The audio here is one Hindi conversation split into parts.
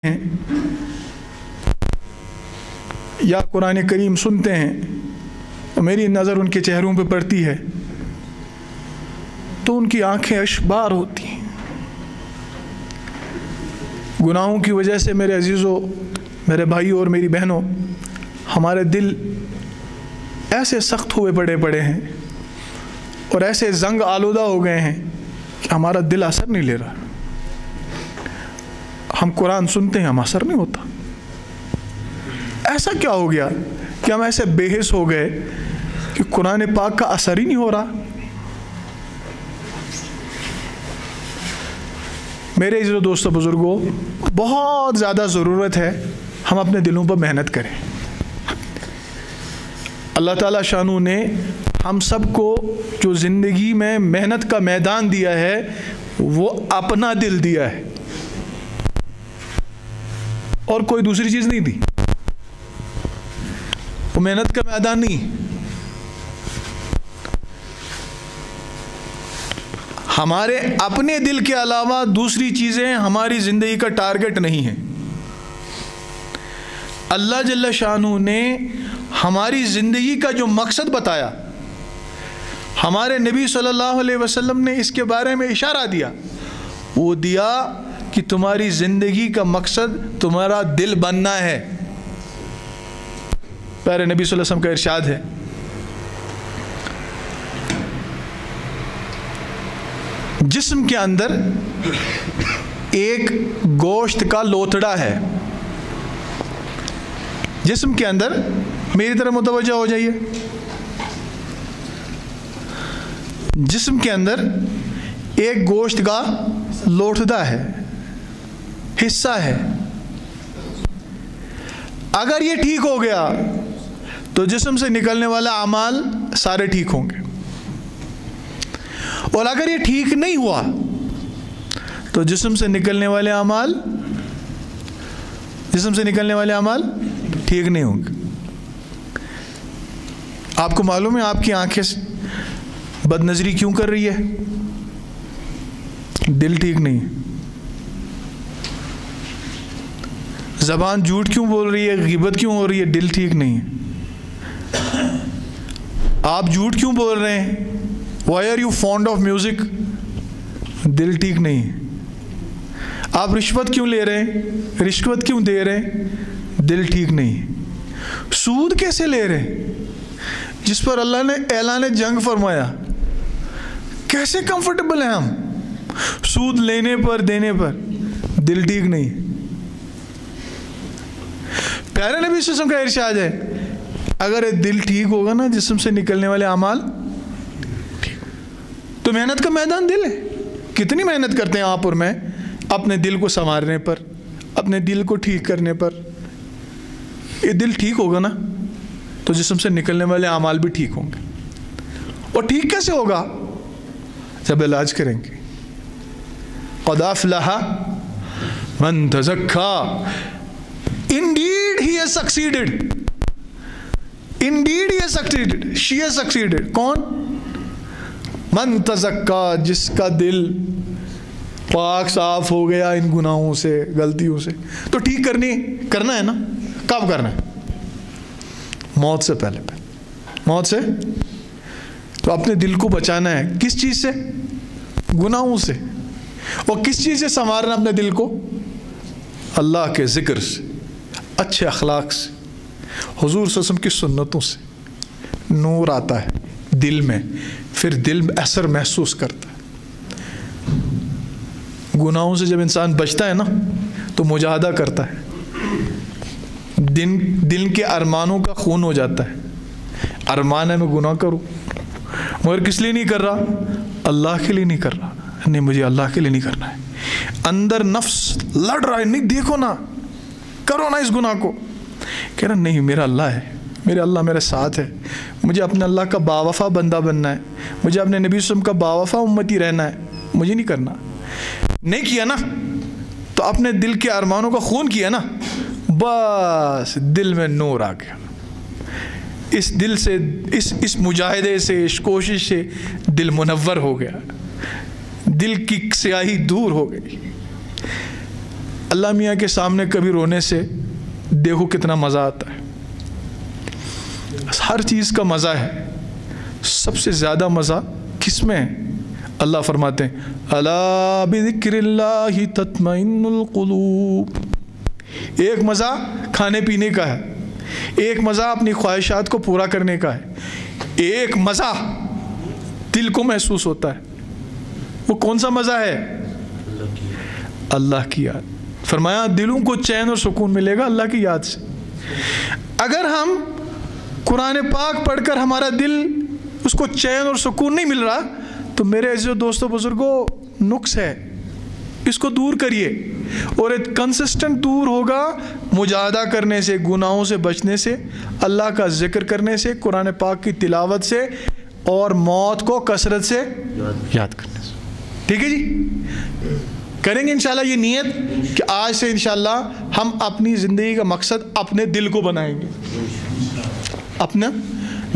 हैं या कुरान करीम सुनते हैं तो मेरी नज़र उनके चेहरों पे पड़ती है तो उनकी आंखें अशबार होती हैं। गुनाहों की वजह से मेरे अजीज़ों, मेरे भाइयों और मेरी बहनों, हमारे दिल ऐसे सख्त हुए पड़े हैं और ऐसे जंग आलूदा हो गए हैं कि हमारा दिल असर नहीं ले रहा। हम कुरान सुनते हैं, हम असर नहीं होता। ऐसा क्या हो गया कि हम ऐसे बेहिस हो गए कि कुरान पाक का असर ही नहीं हो रहा। मेरे इज़्ज़त दोस्तों, बुजुर्गों, बहुत ज़्यादा ज़रूरत है हम अपने दिलों पर मेहनत करें। अल्लाह ताला शानू ने हम सबको जो ज़िंदगी में मेहनत का मैदान दिया है वो अपना दिल दिया है और कोई दूसरी चीज़ नहीं दी। वो मेहनत का मैदान नहीं, हमारे अपने दिल के अलावा दूसरी चीज़ें हमारी ज़िंदगी का टारगेट नहीं है। अल्लाह जल्ल शानू ने हमारी ज़िंदगी का जो मकसद बताया, हमारे नबी सल्लल्लाहु अलैहि वसल्लम ने इसके बारे में इशारा दिया। वो दिया कि तुम्हारी ज़िंदगी का मकसद तुम्हारा दिल बनना है। प्यारे नबी सल्लल्लाहु अलैहि वसल्लम का इरशाद है, जिस्म के अंदर एक गोश्त का लोथड़ा है। जिस्म के अंदर, मेरी तरफ मुतवज्जह हो जाइए, जिस्म के अंदर एक गोश्त का लोथड़ा है, हिस्सा है। अगर ये ठीक हो गया तो जिस्म से निकलने वाला अमाल सारे ठीक होंगे, और अगर ये ठीक नहीं हुआ तो जिस्म से निकलने वाले अमाल ठीक नहीं होंगे। आपको मालूम है आपकी आंखें बदनजरी क्यों कर रही है? दिल ठीक नहीं है। ज़बान झूठ क्यों बोल रही है, ग़ीबत क्यों हो रही है? दिल ठीक नहीं है। आप झूठ क्यों बोल रहे हैं? Why are you fond of music? दिल ठीक नहीं है। आप रिश्वत क्यों ले रहे हैं, रिश्वत क्यों दे रहे हैं? दिल ठीक नहीं है। सूद कैसे ले रहे हैं जिस पर अल्लाह ने ऐलान जंग फरमाया? कैसे कंफर्टेबल हैं हम सूद लेने पर, देने पर? दिल ठीक नहीं है। प्यारे नबी सल्लल्लाहु अलैहि वसल्लम का इरशाद है, अगर ये दिल ठीक होगा ना, जिस्म से निकलने वाले अमाल ठीक। तो मेहनत का मैदान दिल है। कितनी मेहनत करते हैं आप और मैं अपने दिल को संवारने पर, अपने दिल को ठीक करने पर। ये दिल ठीक होगा ना तो जिस्म से निकलने वाले अमाल भी ठीक होंगे। और ठीक कैसे होगा? जब इलाज करेंगे। क़द अफ़लहा मन तज़क्का, indeed he has succeeded, indeed he has succeeded, she has succeeded। कौन? मन तज़क्का, जिसका दिल पाक साफ हो गया इन गुनाहों से, गलतियों से। तो ठीक करना है ना। कब करना है? मौत से पहले। मौत से तो अपने दिल को बचाना है। किस चीज़ से? गुनाहों से। और किस चीज़ से संवारना अपने दिल को? अल्लाह के ज़िक्र से, अच्छे अखलाक से, हुजूर सल्लल्लाहु अलैहि वसल्लम की सुन्नतों से। नूर आता है दिल में, फिर दिल में असर महसूस करता है। गुनाहों से जब इंसान बचता है ना तो मुजाहदा करता है, दिल के अरमानों का खून हो जाता है। अरमान है मैं गुनाह करूं, मगर किस लिए नहीं कर रहा? अल्लाह के लिए नहीं कर रहा। नहीं, मुझे अल्लाह के लिए नहीं करना है। अंदर नफ्स लड़ रहा है, नहीं देखो ना, करो ना इस गुनाह को। कह रहा नहीं, मेरा अल्लाह है, मेरे अल्लाह मेरे साथ है, मुझे अपने अल्लाह का बावफा बंदा बनना है, मुझे अपने नबी सल्लल्लाहु अलैहि वसल्लम का बावफा उम्मती रहना है, मुझे नहीं करना। नहीं किया ना तो अपने दिल के अरमानों का खून किया ना, बस दिल में नूर आ गया। इस दिल से, इस मुजाहिदे से, इस कोशिश से दिल मुनव्वर हो गया, दिल की स्याही दूर हो गई। अल्लाह मियाँ के सामने कभी रोने से देखो कितना मज़ा आता है। हर चीज़ का मज़ा है, सबसे ज़्यादा मज़ा किस में है? अल्लाह फरमाते हैं अला बिज़िक्रिल्लाहि तत्मइन्नुल क़ुलूब। एक मज़ा खाने पीने का है, एक मज़ा अपनी ख्वाहिशात को पूरा करने का है, एक मज़ा दिल को महसूस होता है। वो कौन सा मज़ा है? अल्लाह की याद। फरमाया दिलों को चैन और सुकून मिलेगा अल्लाह की याद से। अगर हम कुरान पाक पढ़कर हमारा दिल उसको चैन और सुकून नहीं मिल रहा, तो मेरे अज़ीज़ों दोस्तों बुज़ुर्गों नुक्स है, इसको दूर करिए। और एक कंसिस्टेंट दूर होगा मुजाहदा करने से, गुनाहों से बचने से, अल्लाह का जिक्र करने से, कुरान पाक की तिलावत से, और मौत को कसरत से याद करने से। ठीक है जी, करेंगे इंशाल्लाह ये नियत कि आज से इंशाल्लाह हम अपनी ज़िंदगी का मकसद अपने दिल को बनाएंगे, अपना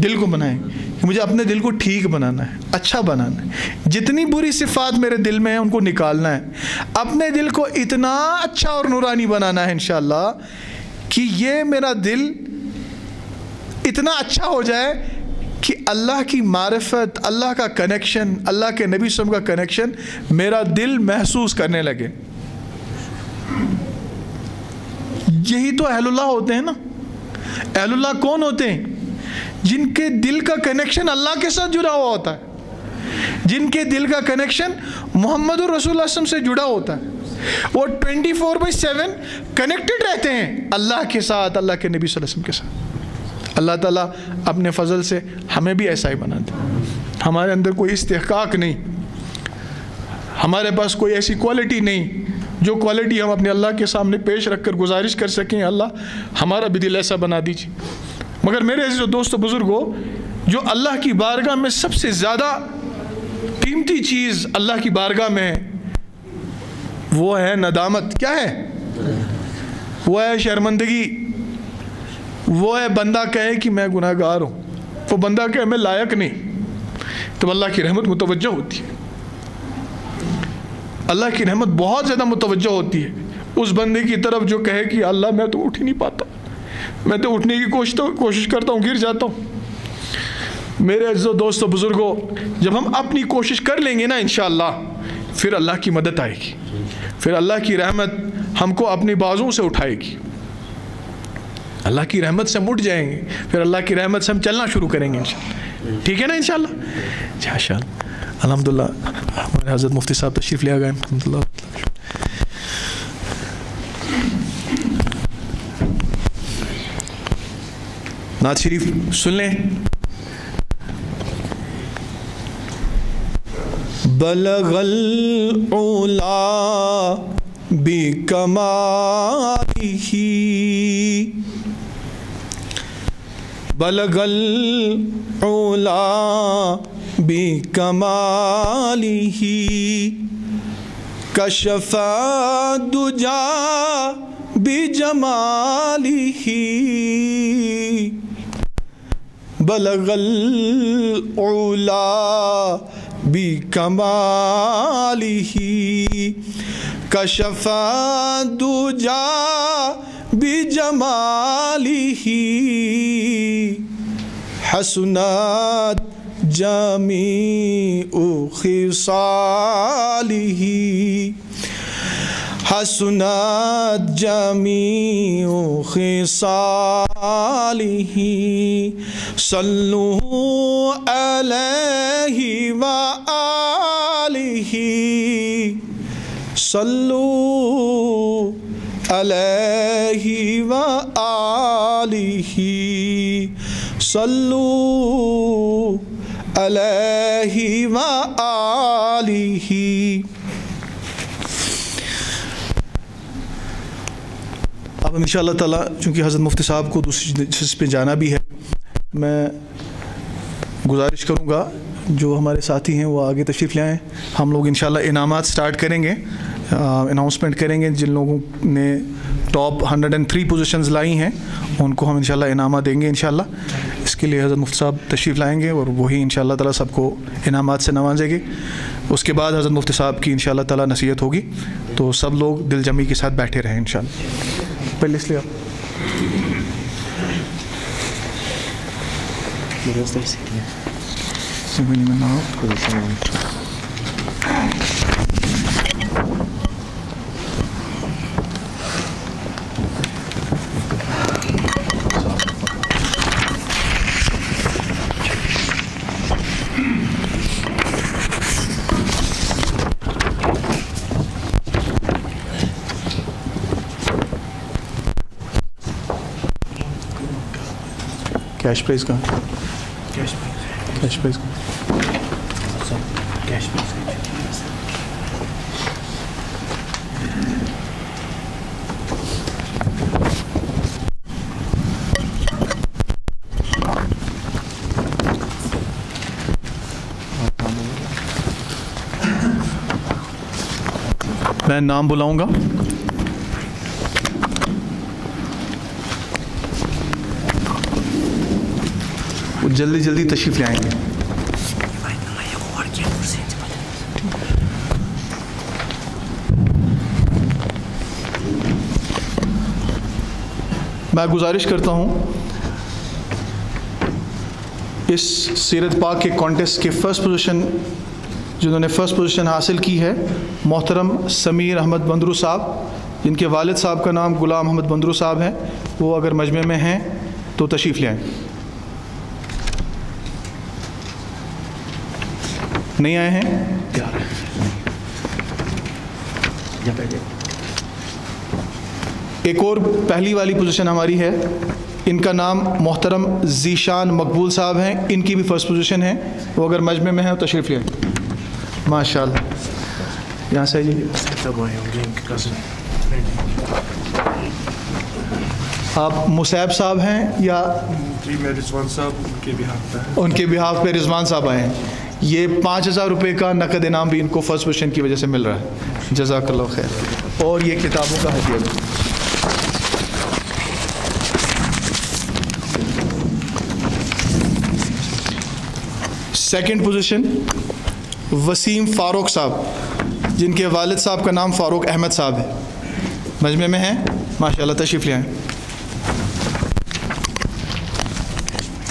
दिल को बनाएंगे कि मुझे अपने दिल को ठीक बनाना है, अच्छा बनाना है। जितनी बुरी सिफ़ात मेरे दिल में है उनको निकालना है, अपने दिल को इतना अच्छा और नूरानी बनाना है इंशाल्लाह कि ये मेरा दिल इतना अच्छा हो जाए कि अल्लाह की मारिफत, अल्लाह का कनेक्शन, अल्लाह के नबी सल्लल्लाहु अलैहि वसल्लम का कनेक्शन मेरा दिल महसूस करने लगे। यही तो अहलुल्लाह होते हैं ना। अहलुल्लाह कौन होते हैं? जिनके दिल का कनेक्शन अल्लाह के साथ जुड़ा हुआ होता है, जिनके दिल का कनेक्शन मोहम्मद रसूलुल्लाह से जुड़ा होता है। वो 24/7 कनेक्टेड रहते हैं अल्लाह के साथ, अल्लाह के नबी सल्लल्लाहु अलैहि वसल्लम के साथ। अल्लाह ताला अपने फजल से हमें भी ऐसा ही बना दे। हमारे अंदर कोई इस्तेहकाक नहीं, हमारे पास कोई ऐसी क्वालिटी नहीं जो क्वालिटी हम अपने अल्लाह के सामने पेश रख कर गुजारिश कर सकें, अल्लाह हमारा भी दिल ऐसा बना दीजिए। मगर मेरे अज़ीज़ों दोस्तों बुज़ुर्गों, जो अल्लाह की बारगाह में सबसे ज़्यादा कीमती चीज़ अल्लाह की बारगाह में है वो है नदामत। क्या है वो? है शर्मिंदगी। वो है बंदा कहे कि मैं गुनाहगार हूँ, वो बंदा कहे मैं लायक नहीं, तो अल्लाह की रहमत मुतवज्जह होती है। अल्लाह की रहमत बहुत ज़्यादा मुतवज्जह होती है उस बंदे की तरफ जो कहे कि अल्लाह मैं तो उठ ही नहीं पाता, मैं तो उठने की कोशिश करता हूँ, गिर जाता हूँ। मेरे अज़ीज़ों दोस्तों बुज़ुर्गों, जब हम अपनी कोशिश कर लेंगे ना इंशाअल्लाह, फिर अल्लाह की मदद आएगी, फिर अल्लाह की रहमत हमको अपनी बाजुओं से उठाएगी। अल्लाह की रहमत से हम उठ जाएंगे, फिर अल्लाह की रहमत से हम चलना शुरू करेंगे इंशाअल्लाह। ठीक है ना इंशाअल्लाह? माशाअल्लाह, अल्हम्दुलिल्लाह। हमारे हज़रत मुफ्ती साहब तशरीफ़ ले आ गए, अल्हम्दुलिल्लाह। नात शरीफ सुन लें। बलगल उला बिकमालिही, बलगल उला बिकमालिही, कशफा दुजा बिजमालिही, बलगल उला बिकमालिही, कशफा दुजा बिजमालिही, हसनत जमीउ खिसालिही, हसनत जमीउ खिसालिही, सल्लू अलैहि व आलिही, सल्लू अलैहि व आलिही, सल्लू अलैहि व आलिही। अब इंशाअल्लाह ताला चूँकि हज़रत मुफ्ती साहब को दूसरी जगह पे जाना भी है, मैं गुजारिश करूँगा जो हमारे साथी हैं वो आगे तशरीफ़ ले आएँ। हम लोग इंशाअल्लाह इनामात स्टार्ट करेंगे, अनाउंसमेंट करेंगे। जिन लोगों ने टॉप 103 पोजीशंस लाई हैं उनको हम इंशाअल्लाह इनामा देंगे इंशाअल्लाह। इसके लिए हज़रत मुफ्ती साहब तशरीफ़ लाएंगे और वही इंशाअल्लाह ताला सबको इनामात से नवाजेंगे। उसके बाद हज़रत मुफ्ती साहब की इंशाअल्लाह ताला नसीहत होगी, तो सब लोग दिल जमी के साथ बैठे रहें इंशाअल्लाह। पहले इसलिए आप कैश प्राइस का कैश प्राइस का कैश प्राइस मैं नाम बुलाऊंगा। वो जल्दी जल्दी तशरीफ़ ले आएंगे। मैं गुजारिश करता हूँ इस सीरत पाक के कॉन्टेस्ट के फ़र्स्ट पोजीशन जिन्होंने फ़र्स्ट पोजीशन हासिल की है, मोहतरम समीर अहमद बंदरू साहब, जिनके वालिद साहब का नाम गुलाम अहमद बंदरू साहब है। वो अगर मजमे में हैं तो तशरीफ़ ले आएँ। नहीं आए हैं? एक और पहली वाली पोजीशन हमारी है, इनका नाम मोहतरम ज़ीशान मकबूल साहब हैं, इनकी भी फ़र्स्ट पोजीशन है। वो अगर मजमे में है तो तशरीफ़ ले आएँ। माशाअल्लाह, यहाँ से जी आप मुसैब साहब हैं या जी? मैं रिजवान साहब उनके बिहाफ पे रिजवान साहब आए हैं। ये 5,000 रुपये का नकद इनाम भी इनको फर्स्ट पोजीशन की वजह से मिल रहा है। जज़ाकल्लाह खैर। और ये किताबों का हदिया भी। सेकंड पोजीशन वसीम फ़ारूक साहब, जिनके वालिद साहब का नाम फ़ारूक अहमद साहब है। मजमे में हैं माशाअल्लाह, तशरीफ़ ले आएँ।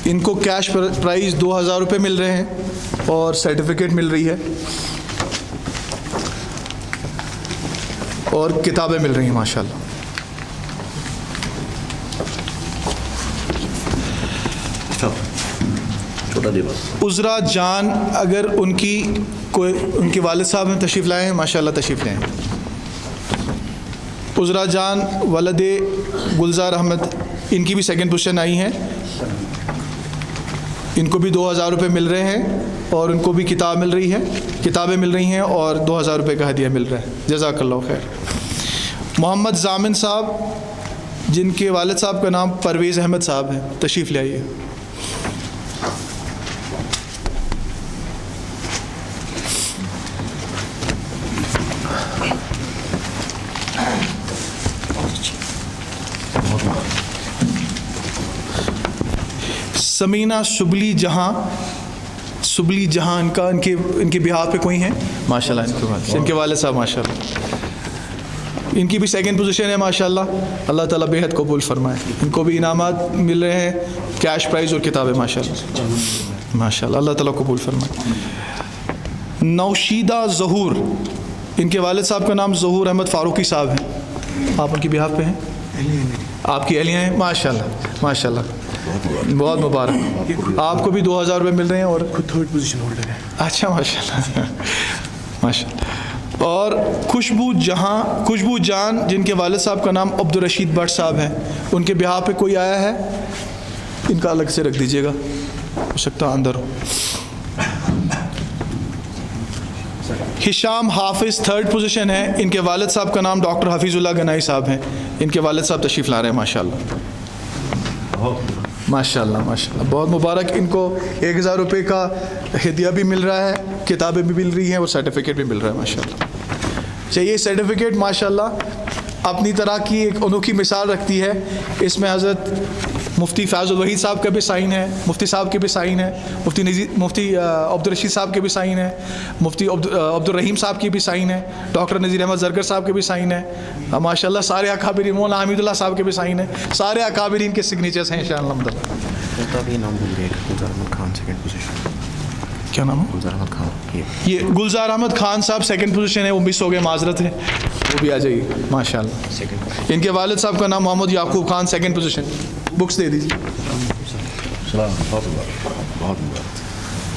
इनको कैश प्राइज़ 2,000 रुपये मिल रहे हैं और सर्टिफिकेट मिल रही है और किताबें मिल रही हैं माशाअल्लाह। उज़रा जान, अगर उनके वालिद साहब में तशरीफ़ लाए हैं माशाअल्लाह, तशरीफ़ लाएँ। उज़रा जान वलदे गुलजार अहमद, इनकी भी सेकंड पोजीशन आई है। इनको भी 2,000 रुपये मिल रहे हैं और उनको भी किताबें मिल रही हैं और 2,000 रुपये का हदिया मिल रहा है। जज़ाकल्लाह खैर। मोहम्मद जामिन साहब, जिनके वालिद साहब का नाम परवेज़ अहमद साहब है, तशरीफ़ ले आइए। समीना सुबली जहां इनके बिहार पे कोई हैं माशाल्लाह। इनके वाले साहब माशाल्लाह, इनकी भी सेकंड पोजीशन है माशाल्लाह। अल्लाह ताला बेहद कबूल फरमाए। इनको भी इनामात मिल रहे हैं, कैश प्राइज़ और किताबें माशाल्लाह। अल्लाह ताला कबूल फरमाए। नौशीदा ज़हूर, इनके वालिद साहब का नाम ज़हूर अहमद फ़ारूकी साहब हैं। आप उनकी बिहार पे हैं? आपकी अहलियाँ हैं माशाल्लाह। बहुत मुबारक। आपको भी 2,000 रुपये मिल रहे हैं और खुद थर्ड पोजीशन होल्डर है। अच्छा माशाल्लाह। और खुशबू जान, जिनके वालिद साहब का नाम अब्दुल रशीद भट्ट साहब हैं, उनके बिहार पे कोई आया है? इनका अलग से रख दीजिएगा, हो सकता है अंदर हो। हिशाम हाफिज़ थर्ड पोजीशन है, इनके वालिद साहब का नाम डॉक्टर हफीज़ुल्लाह गनाई साहब हैं। इनके वालिद साहब तशरीफ़ ला रहे हैं माशाल्लाह। बहुत मुबारक। इनको 1,000 रुपये का हदिया भी मिल रहा है, किताबें भी मिल रही हैं और सर्टिफिकेट भी मिल रहा है माशाल्लाह। चाहिए सर्टिफिकेट माशाल्लाह अपनी तरह की एक अनोखी मिसाल रखती है। इसमें हज़रत मुफ्ती फ़ैज़ुल वहीद साहब का भी साइन है, मुफ्ती साहब के भी साइन है, मुफ्ती अब्दुल रशीद साहब के भी साइन है, मुफ्ती अब्दुल रहीम साहब की भी साइन है, डॉक्टर नज़ीर अहमद ज़रगर साहब के भी साइन है, माशाल्लाह सारे अकाबिरीन, मौलाना हमीदुल्लाह साहब के भी साइन है, सारे अकाबिरीन के सिग्नेचर्स हैं इंशाअल्लाह। क्या नाम है? गुलजार अहमद खान। ये गुलजार अहमद खान साहब सेकंड पोजीशन है, वो मिस हो गए, माजरत है, वो भी आ जाइए माशाल्लाह। इनके वालिद साहब का नाम मोहम्मद याकूब खान, सेकंड पोजीशन। बुक्स दे दीजिए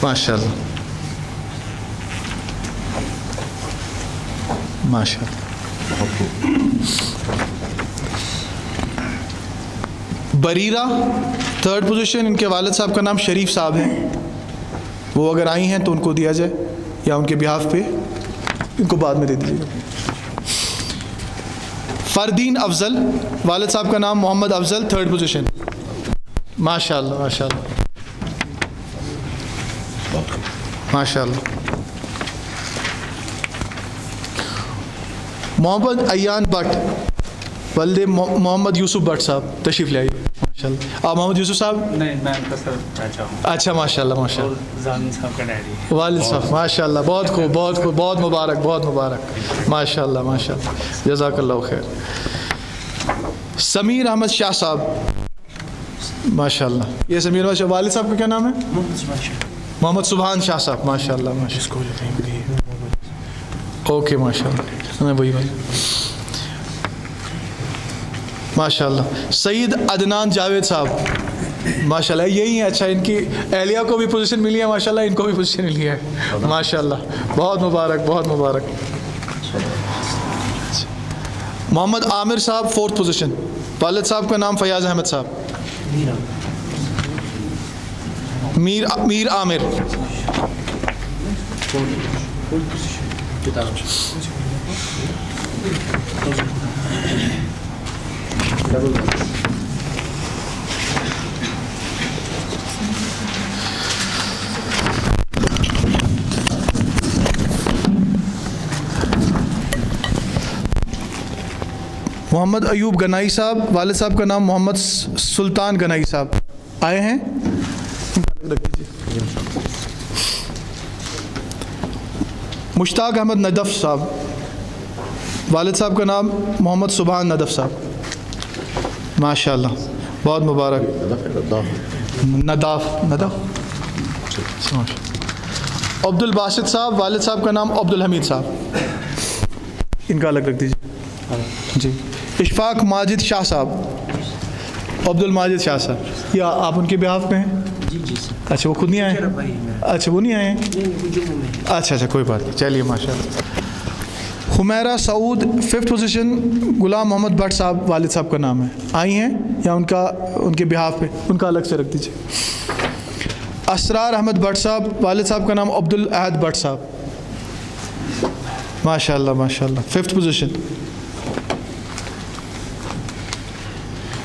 माशाल्लाह माशाल्लाह। बरीरा थर्ड पोजीशन, इनके वालिद साहब का नाम शरीफ साहब है, वो अगर आई हैं तो उनको दिया जाए या उनके बिहाफ पे, इनको बाद में दे दीजिए। फ़रदीन अफजल, वालिद साहब का नाम मोहम्मद अफजल, थर्ड पोजीशन। माशाल्लाह माशाल्लाह माशाल्लाह। मोहम्मद अयान भट्ट, वल्दे मोहम्मद यूसुफ भट्ट साहब, तशरीफ़ ले आइए माशाल्लाह। आप मोहम्मद यूसुफ साहब? नहीं, मैं उनका सर चाचा हूँ। अच्छा माशाल्लाह माशाल्लाह। जामिन साहब का डैडी, वालिद साहब माशाल्लाह, बहुत खूब बहुत खूब, बहुत मुबारक बहुत मुबारक माशाल्लाह माशाल्लाह, जज़ाकल्लाह खैर। समीर अहमद शाह साहब माशाल्लाह, ये समीर अहमद शाह, वालिद साहब का क्या नाम है? मोहम्मद सुभान शाह साहब माशाल्लाह माशाल्लाह। ओके माशाल्लाह, वही भाई माशाल्लाह। सईद अदनान जावेद साहब माशाल्लाह, यही है। अच्छा, इनकी एहलिया को भी पोजीशन मिली है माशाल्लाह, इनको भी पोजीशन मिली है माशाल्लाह, बहुत मुबारक बहुत मुबारक। मोहम्मद आमिर साहब फोर्थ पोजीशन, वालिद साहब का नाम फयाज अहमद साहब। मीर आमिर, मोहम्मद अयूब गनाई साहब, वालिद साहब का नाम मोहम्मद सुल्तान गनाई साहब, आए हैं? मुश्ताक अहमद नदफ़ साहब, वालिद साहब का नाम मोहम्मद सुभान नदफ़ साहब माशाल्लाह, बहुत मुबारक। नदाफ अब्दुल बासित साहब, वालिद साहब का नाम अब्दुल हमीद साहब, इनका अलग रख दीजिए जी। इशफाक माजिद शाह साहब, अब्दुल माजिद शाह साहब, या आप उनके बिहाफ में हैं? अच्छा, वो खुद नहीं आए? अच्छा, वो नहीं आए हैं? अच्छा अच्छा, कोई बात नहीं, चलिए माशाल्लाह। हुमैरा सऊद फिफ्थ पोजीशन, गुलाम मोहम्मद भट्ट साहब, वालिद साहब का नाम है, आई हैं या उनके बिहाफ पे, उनका अलग से रख दीजिए। असरार अहमद भट्ट साहब, वालिद साहब का नाम अब्दुल अहद भट्ट साहब माशाल्लाह माशाल्लाह, फिफ्थ पोजीशन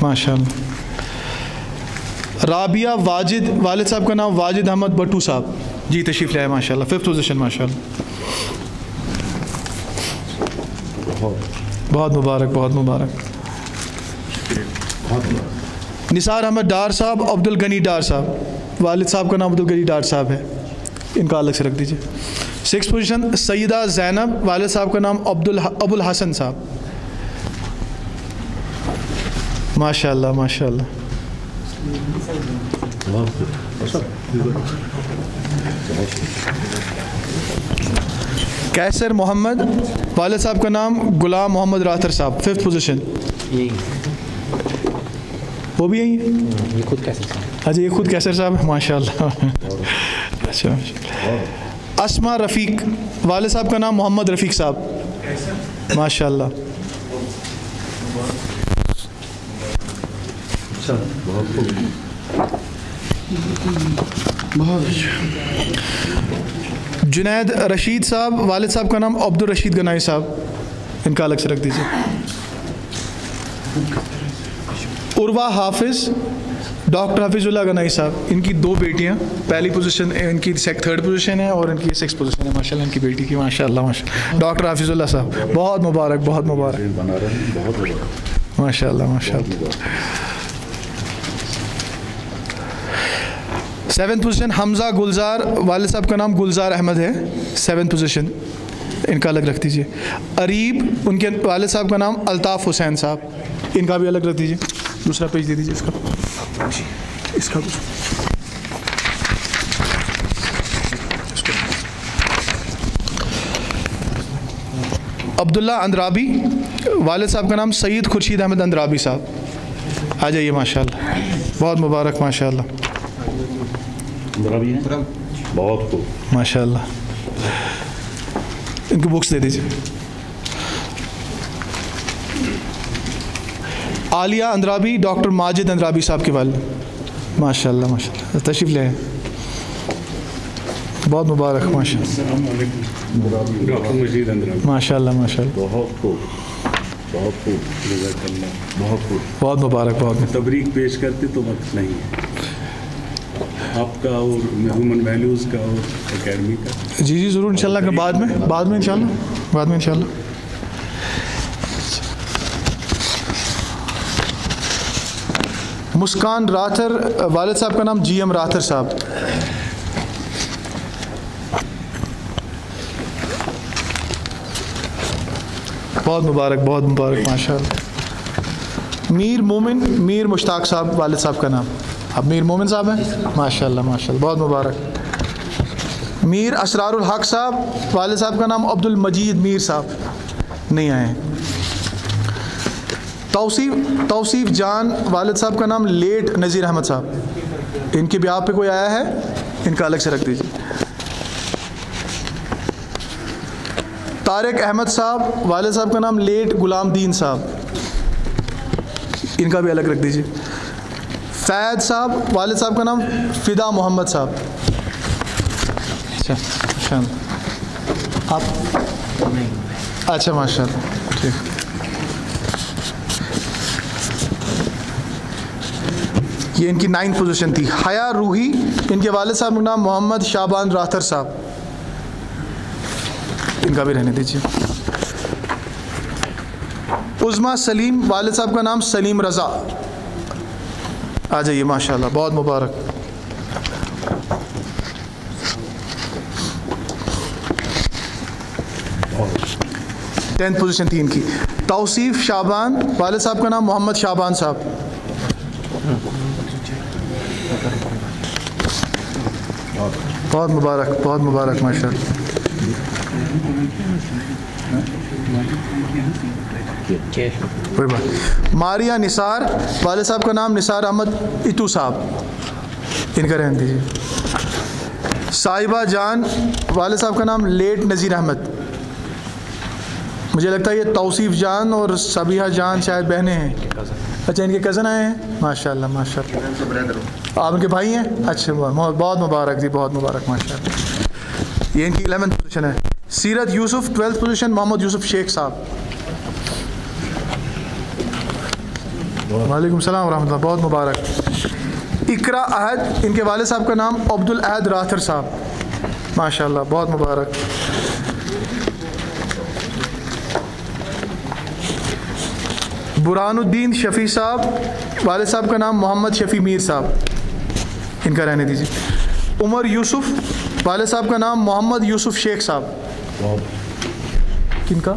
माशाल्लाह। राबिया वाजिद, वालिद साहब का नाम वाजिद अहमद भट्टू साहब, जी तशरीफ़ ले आए माशाल्लाह, फिफ्थ पोजीशन माशाल्लाह, बहुत मुबारक बहुत मुबारक। निसार अहमद डार साहब, अब्दुल गनी डार साहब, वालिद साहब का नाम अब्दुल गनी डार साहब है, इनका अलग से रख दीजिए। सिक्स पोजीशन सईदा ज़ैनब, वालिद साहब का नाम अबुल हसन साहब माशाल्लाह माशाल्लाह। कैसर मोहम्मद, वालिद साहब का नाम गुलाम मोहम्मद रातर साहब, फिफ्थ पोजीशन, वो भी यही है? ये खुद कैसर साहब। अच्छा, ये खुद कैसर साहब है माशाल्लाह। अच्छा, अस्मा रफ़ीक, वालिद साहब का नाम मोहम्मद रफ़ीक साहब माशाल्लाह। जुनैद रशीद साहब, वालिद साहब का नाम अब्दुल रशीद गनाई साहब, इनका अलग से रख दीजिए। उर्वा हाफिज़, डॉक्टर हफीजुल्लाह गनाई साहब, इनकी 2 बेटियां, पहली पोजीशन इनकी 3rd पोजीशन है और इनकी 6th पोजीशन है माशाल्लाह इनकी बेटी की, माशाल्लाह माशाल्लाह। डॉक्टर हफीजुल्लाह साहब बहुत मुबारक, बहुत मुबारक, माशाल्लाह माशाल्लाह। 7th पोजीशन हमज़ा गुलजार, वालिद साहब का नाम गुलजार अहमद है, 7th पोजीशन इनका अलग रख दीजिए। अरीब, उनके वालिद साहब का नाम अल्ताफ़ हुसैन साहब, इनका भी अलग रख दीजिए। दूसरा पेज दे दीजिए इसका, इसका अब्दुल्ला अंद्राबी, वालिद साहब का नाम सईद खुर्शीद अहमद अंद्राबी साहब, आ जाइए माशाल्लाह, बहुत मुबारक माशाल्लाह, बहुत खूब माशाल्लाह। इनको बुक्स दे दीजिए। आलिया अंद्राबी, डॉक्टर माजिद अंद्राबी साहब के वाले, माशाल्लाह माशाल्लाह, तशरीफ़ ले आए, बहुत मुबारक माशाल्लाह, माशाल्लाह माशाल्लाह, बहुत खूब बहुत खूब बहुत खूब, बहुत मुबारक, बहुत तबरीक पेश करते तो वक्त नहीं है आपका और ह्यूमन वैल्यूज़ का और एकेडमी का। जी जी ज़रूर इंशाल्लाह, बाद में इंशाल्लाह। मुस्कान राथर, वालिद साहब का नाम GM राथर साहब, बहुत मुबारक माशाल्लाह। मीर मोमिन, मीर मुश्ताक साहब वालिद साहब का नाम, अब मीर मोमिन साहब हैं, माशाल्लाह माशाल्लाह, बहुत मुबारक। मीर असरारुल हक साहब, वालिद साहब का नाम अब्दुल मजीद मीर साहब, नहीं आए। तौसीफ जान, वालिद साहब का नाम लेट नज़ीर अहमद साहब, इनके ब्याह पे कोई आया है, इनका अलग से रख दीजिए। तारिक अहमद साहब, वालिद साहब का नाम लेट गुलाम दीन साहब, इनका भी अलग रख दीजिए। फैद साहब, वालिद साहब का नाम फ़िदा मोहम्मद साहब, अच्छा आप, अच्छा माशाल्लाह, ठीक। ये इनकी 9th पोजीशन थी। हया रूही, इनके वालिद साहब का नाम मोहम्मद शाबान राथर साहब, इनका भी रहने दीजिए। उज़मा सलीम, वालिद साहब का नाम सलीम रज़ा, आ जाइए माशाल्लाह, बहुत मुबारक। टेंथ पोजीशन थी इनकी। तौसीफ शाबान, वालिद साहब का नाम मोहम्मद शाबान साहब, बहुत मुबारक माशाल्लाह। कोई बात। मारिया निसार, वालिद साहब का नाम निसार अहमद इतू साहब, इनका रहने दीजिए। साहिबा जान, वालिद साहब का नाम लेट नज़ीर अहमद, मुझे लगता है ये तौसीफ जान और सबिहा जान शायद बहनें हैं, अच्छा इनके कज़न आए हैं, माशाल्लाह माशाल्लाह, आप इनके भाई हैं, अच्छा बहुत मुबारक जी, बहुत मुबारक माशाल्लाह। ये इनकी 11th पोजीशन है। सीरत यूसुफ, 12th पोजीशन मोहम्मद यूसुफ शेख साहब, वालेकुम सलाम व रहमतुल्लाह, बहुत मुबारक। इकरा अहद, इनके वालिद साहब का नाम अब्दुल अहद राथर साहब, माशाल्लाह, बहुत मुबारक। बुरहानुद्दीन शफ़ी साहब, वालिद साहब का नाम मोहम्मद शफ़ी मीर साहब, इनका रहने दीजिए। उमर यूसुफ, वालिद साहब का नाम मोहम्मद यूसुफ शेख साहब, किनका,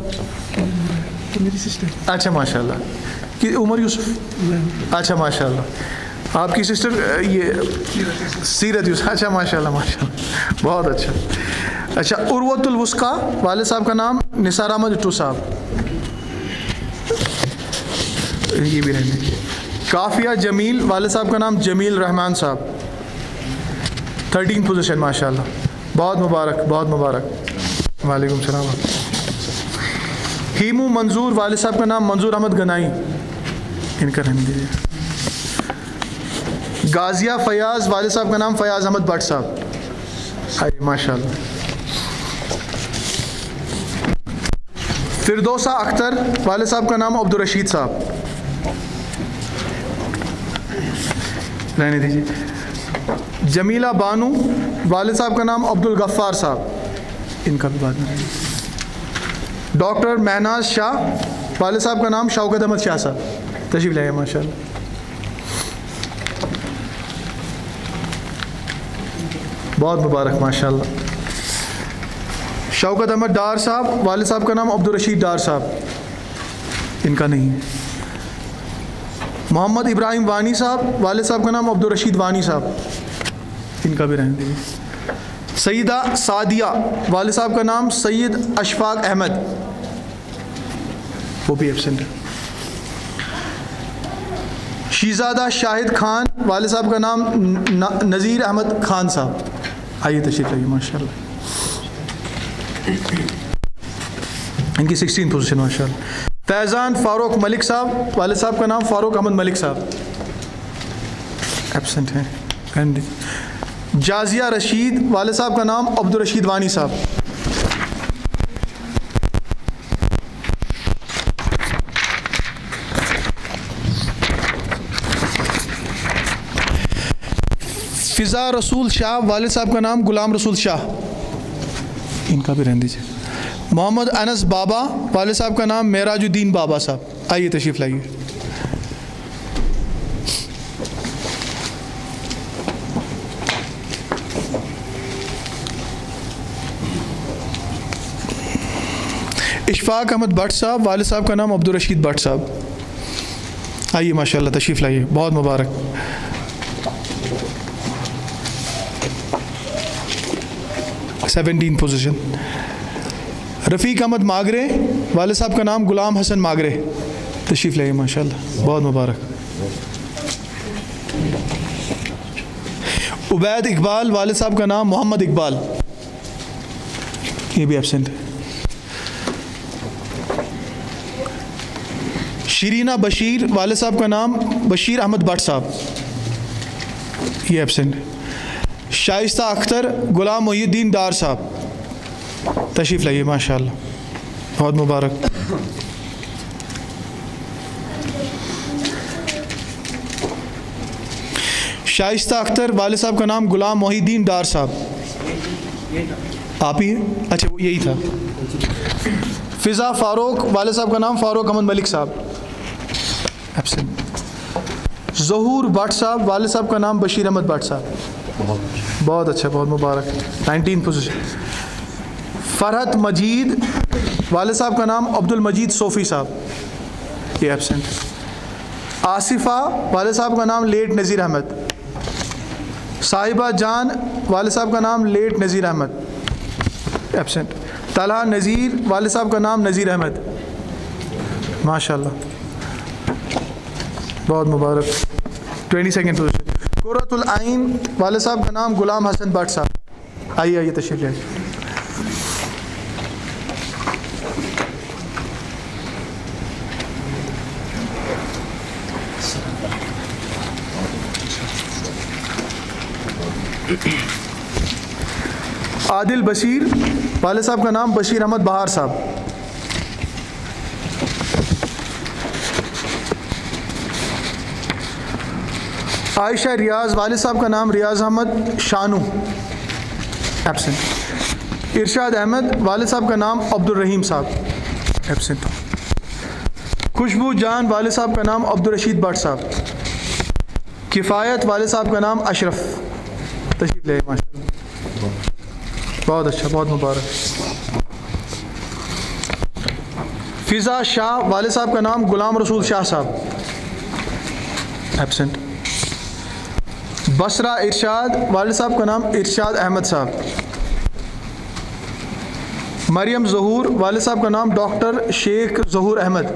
मेरी सिस्टर, अच्छा माशाल्लाह, कि उमर यूसुफ, अच्छा माशाल्लाह, आपकी सिस्टर ये सीरत यूसुफ, अच्छा माशाल्लाह माशाल्लाह, बहुत अच्छा। अच्छा उर्वतुल वुस्का, वालिद साहब का नाम निसार अहमद इट्टू साहब, ये भी रहने दीजिए। काफिया जमील, वालिद साहब का नाम जमील रहमान साहब, 13th पोजीशन माशाल्लाह, बहुत मुबारक, बहुत मुबारक। वालेकुम सलाम। हीमू मंजूर, वालिद साहब का नाम मंजूर अहमद गनाई, इनका रहने दीजिए। गाजिया फयाज, वालिद साहब का नाम फयाज अहमद भट्ट साहब, आइए माशाल्लाह। फिरदौसा अख्तर, वालिद साहब का नाम अब्दुल रशीद साहब। रहने दीजिए। जमीला बानू, वालिद साहब का नाम अब्दुल गफ्फार साहब, इनका भी बाद में। डॉक्टर महनाज शाह, वालिद साहब का नाम शौकत अहमद शाह साहब, तशरीफ़ लाइए माशाल्लाह। बहुत मुबारक माशाल्लाह। शौकत अहमद डार साहब, वालिद साहब का नाम अब्दुल रशीद डार साहब, इनका नहीं है। मोहम्मद इब्राहिम वानी साहब, वालिद साहब का नाम अब्दुल रशीद वानी साहब, इनका भी रहने दीजिए। सईदा सादिया, वालिद साहब का नाम सैयद अशफाक अहमद, वो भी एब्सेंट है। शीज़ादा शाहिद खान, वालिद साहब का नाम नज़ीर अहमद खान साहब, आइए तशरीफ़ लाइए माशाल्लाह। इनकी 16 पोजीशन माशाल्लाह। फैज़ान फ़ारूक मलिक साहब, वालिद साहब का नाम फ़ारूक अहमद मलिक साहब, एब्सेंट हैं। एंड जाजिया रशीद, वालिद साहब का नाम अब्दुल रशीद वानी साहब। फ़िज़ा रसूल शाह, वालिद साहब का नाम गुलाम रसूल शाह, इनका भी रहने दीजिए। मोहम्मद अनस बाबा, वालिद साहब का नाम मेराजुद्दीन बाबा साहब, आइए तशरीफ़ लाइए। इशफाक अहमद भट्ट साहब, वालिद साहब का नाम अब्दुल रशीद भट्ट साहब, आइए माशाल्लाह तशरीफ़ लाइए, बहुत मुबारक। Seventeen position. रफ़ीक अहमद मागरे, वालिद साहब का नाम गुलाम हसन मागरे, तशरीफ़ लाइए माशाल्लाह, बहुत मुबारक। उबैद इकबाल, वालिद साहब का नाम मोहम्मद इकबाल, ये भी एब्सेंट है। शरीना बशीर, वालिद साहब का नाम बशीर अहमद भट्ट साहब, ये एब्सेंट है। शाइस्ता अख्तर गुलाम मोहिउद्दीन डार साहब, तशरीफ़ लाइए माशाल्लाह, बहुत मुबारक। शाइस्ता अख्तर, वालिद साहब का नाम गुलाम मोहिउद्दीन डार साहब, आप ही हैं? अच्छा वो यही था। फ़िज़ा फ़ारूक, वालिद साहब का नाम फ़ारूक अहमद मलिक साहब, एब्सेंट। ज़हूर भट्ट साहब, वालिद साहब का नाम बशीर अहमद भट्ट साहब, बहुत अच्छा, बहुत मुबारक। 19 पोजीशन। फ़रहत मजीद, वालिद साहब का नाम अब्दुल मजीद सोफ़ी साहब, ये एब्सेंट। आसिफ़ा, वालिद साहब का नाम लेट नज़ीर अहमद। साहिबा जान, वालिद साहब का नाम लेट नज़ीर अहमद, एब्सेंट। तलहा नज़ीर, वालिद साहब का नाम नज़ीर अहमद, माशाल्लाह, बहुत मुबारक। 22nd position. कुर्रतुल आइन, वालिद साहब का नाम गुलाम हसन भट्ट साहब, आइए आइए तशरीफ़ लाइए। आदिल बशीर, वालिद साहब का नाम बशीर अहमद बहार साहब। आयशा रियाज, वालिद साहब का नाम रियाज अहमद शानू, एब्सेंट। इरशाद अहमद, वालिद साहब का नाम अब्दुल रहीम साहब, एब्सेंट। खुशबू जान, वालिद साहब का नाम अब्दुल रशीद भट्ट साहब। किफ़ायत, वालिद साहब का नाम अशरफ, तशरीफ़ ले माशाल्लाह, बहुत अच्छा, बहुत मुबारक। फ़िज़ा शाह, वालिद साहब का नाम गुलाम रसूल शाह साहब, एब्सेंट। बसरा इरशाद, वालिद साहब का नाम इरशाद अहमद साहब। मरियम ज़हूर, वालिद साहब का नाम डॉक्टर शेख ज़हूर अहमद।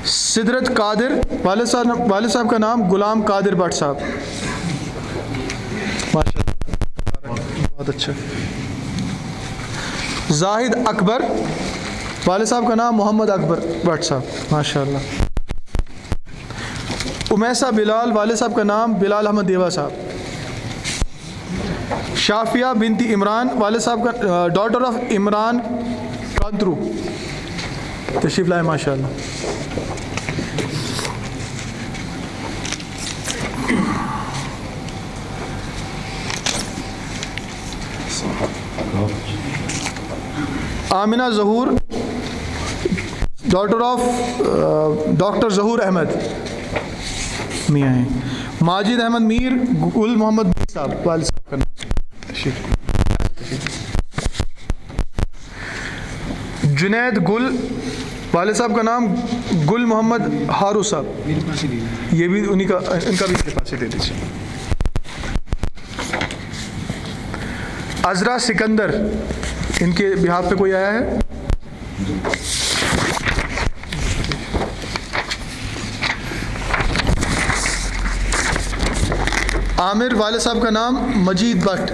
सिदरत कादिर, वालिद साहब का नाम गुलाम कादिर भट्ट साहब, माशाल्लाह, बहुत अच्छा। जाहिद अकबर, वालिद साहब का नाम मोहम्मद अकबर भट्ट साहब, माशाल्लाह। उमैसा बिलाल, वालिद साहब का नाम बिलाल अहमद देवा साहब। शाफिया बिनती इमरान, वालिद साहब का डॉटर ऑफ इमरान कांतरू, तशरीफ़ लाए माशाल्लाह। आमिना जहूर, डॉटर ऑफ डॉक्टर जहूर अहमद मियाँ हैं। माजिद अहमद मीर, गुल मोहम्मद साहब, वालिद साहब का नाम। जुनैद गुल, वालिद साहब का नाम गुल मोहम्मद हारू साहब, ये भी उन्हीं का, इनका भी मेरे पास दे दीजिए। अजरा सिकंदर, इनके बिहाफ पे कोई आया है? आमिर, वालिद साहब का नाम मजीद भट्ट,